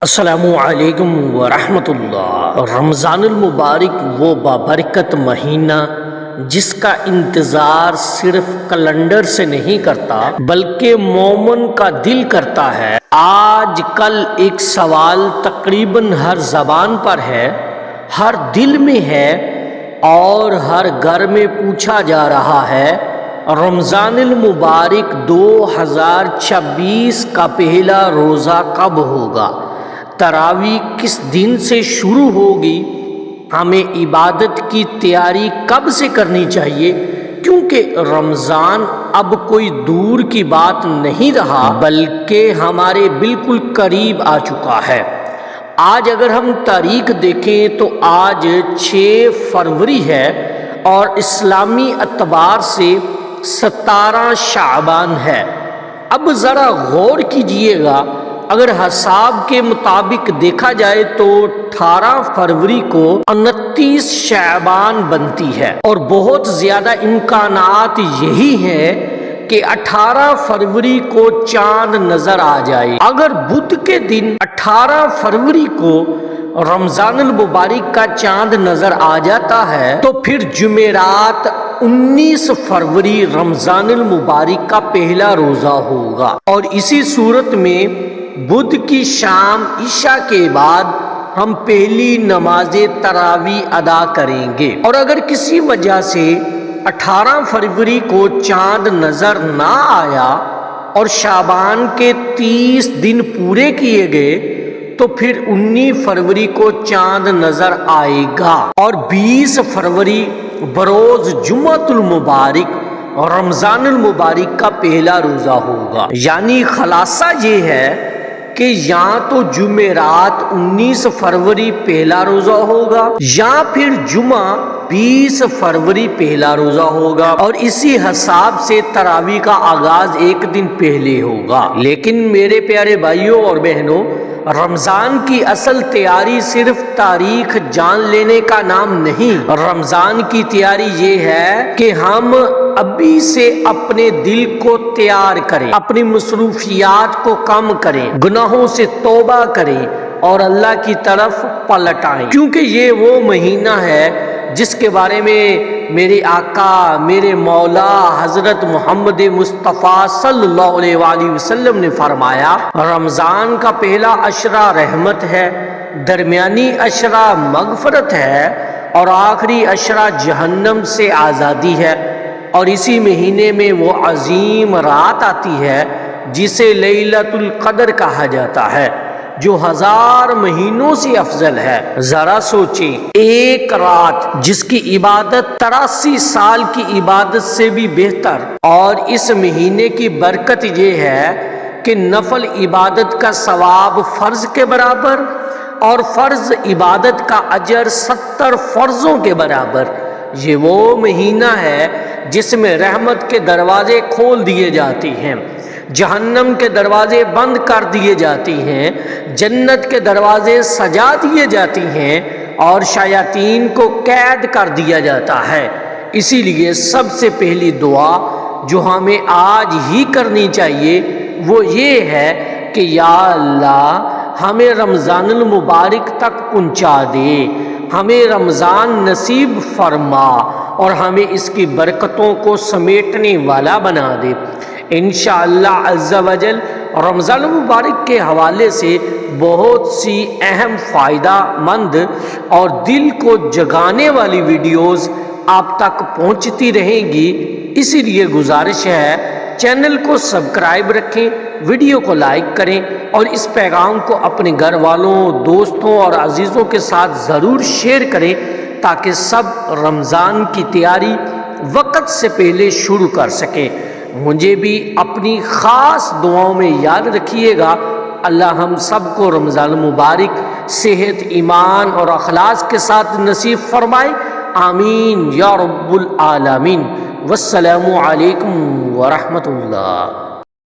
السلام علیکم ورحمۃ اللہ۔ رمضان المبارک وہ بابرکت مہینہ جس کا انتظار صرف کیلنڈر سے نہیں کرتا بلکہ مومن کا دل کرتا ہے۔ آج کل ایک سوال تقریباً ہر زبان پر ہے، ہر دل میں ہے اور ہر گھر میں پوچھا جا رہا ہے، رمضان المبارک 2026 کا پہلا روزہ کب ہوگا؟ تراویح کس دن سے شروع ہوگی؟ ہمیں عبادت کی تیاری کب سے کرنی چاہیے؟ کیونکہ رمضان اب کوئی دور کی بات نہیں رہا بلکہ ہمارے بالکل قریب آ چکا ہے۔ آج اگر ہم تاریخ دیکھیں تو آج 6 فروری ہے اور اسلامی اعتبار سے 17 شعبان ہے۔ اب ذرا غور کیجئے گا، اگر حساب کے مطابق دیکھا جائے تو 18 فروری کو 29 شعبان بنتی ہے، اور بہت زیادہ امکانات یہی ہیں کہ 18 فروری کو چاند نظر آ جائے۔ اگر بدھ کے دن 18 فروری کو رمضان المبارک کا چاند نظر آ جاتا ہے تو پھر جمعرات 19 فروری رمضان المبارک کا پہلا روزہ ہوگا، اور اسی صورت میں بدھ کی شام عشاء کے بعد ہم پہلی نماز تراویح ادا کریں گے۔ اور اگر کسی وجہ سے 18 فروری کو چاند نظر نہ آیا اور شعبان کے 30 دن پورے کیے گئے تو پھر 19 فروری کو چاند نظر آئے گا، اور 20 فروری بروز جمعۃ المبارک اور رمضان المبارک کا پہلا روزہ ہوگا۔ یعنی خلاصہ یہ ہے کہ یا تو جمعرات 19 فروری پہلا روزہ ہوگا یا پھر جمعہ 20 فروری پہلا روزہ ہوگا، اور اسی حساب سے تراویح کا آغاز ایک دن پہلے ہوگا۔ لیکن میرے پیارے بھائیوں اور بہنوں، رمضان کی اصل تیاری صرف تاریخ جان لینے کا نام نہیں۔ رمضان کی تیاری یہ ہے کہ ہم ابھی سے اپنے دل کو تیار کریں، اپنی مصروفیات کو کم کریں، گناہوں سے توبہ کریں اور اللہ کی طرف پلٹ آئیں، کیونکہ یہ وہ مہینہ ہے جس کے بارے میں میرے آقا، میرے مولا حضرت محمد مصطفیٰ صلی اللہ علیہ وآلہ وسلم نے فرمایا، رمضان کا پہلا عشرہ رحمت ہے، درمیانی عشرہ مغفرت ہے اور آخری عشرہ جہنم سے آزادی ہے۔ اور اسی مہینے میں وہ عظیم رات آتی ہے جسے لیلۃ القدر کہا جاتا ہے، جو 1000 مہینوں سے افضل ہے۔ ذرا سوچیں، ایک رات جس کی عبادت 83 سال کی عبادت سے بھی بہتر، اور اس مہینے کی برکت یہ ہے کہ نفل عبادت کا ثواب فرض کے برابر اور فرض عبادت کا اجر 70 فرضوں کے برابر۔ یہ وہ مہینہ ہے جس میں رحمت کے دروازے کھول دیے جاتے ہیں، جہنم کے دروازے بند کر دیے جاتے ہیں، جنت کے دروازے سجا دیے جاتے ہیں اور شیاطین کو قید کر دیا جاتا ہے۔ اسی لیے سب سے پہلی دعا جو ہمیں آج ہی کرنی چاہیے وہ یہ ہے کہ یا اللہ ہمیں رمضان المبارک تک پہنچا دے، ہمیں رمضان نصیب فرما اور ہمیں اس کی برکتوں کو سمیٹنے والا بنا دے۔ انشاءاللہ عز و جل رمضان المبارک کے حوالے سے بہت سی اہم فائدہ مند اور دل کو جگانے والی ویڈیوز آپ تک پہنچتی رہیں گی، اسی لیے گزارش ہے چینل کو سبسکرائب رکھیں، ویڈیو کو لائک کریں اور اس پیغام کو اپنے گھر والوں، دوستوں اور عزیزوں کے ساتھ ضرور شیئر کریں تاکہ سب رمضان کی تیاری وقت سے پہلے شروع کر سکیں۔ مجھے بھی اپنی خاص دعاؤں میں یاد رکھیے گا۔ اللہ ہم سب کو رمضان مبارک صحت، ایمان اور اخلاص کے ساتھ نصیب فرمائے، آمین یا رب العالمین۔ والسلام علیکم ورحمۃ اللہ۔